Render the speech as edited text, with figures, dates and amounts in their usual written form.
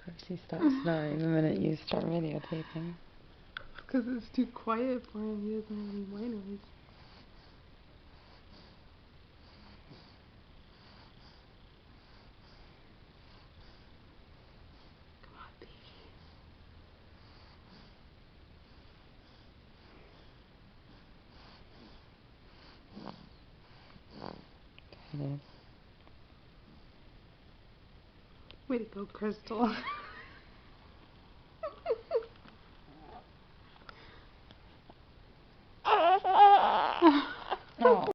course he stops snoring the minute you start videotaping. Because it's too quiet for him. He doesn't have any white noise. Come on, baby. It is. Way to go, Crystal.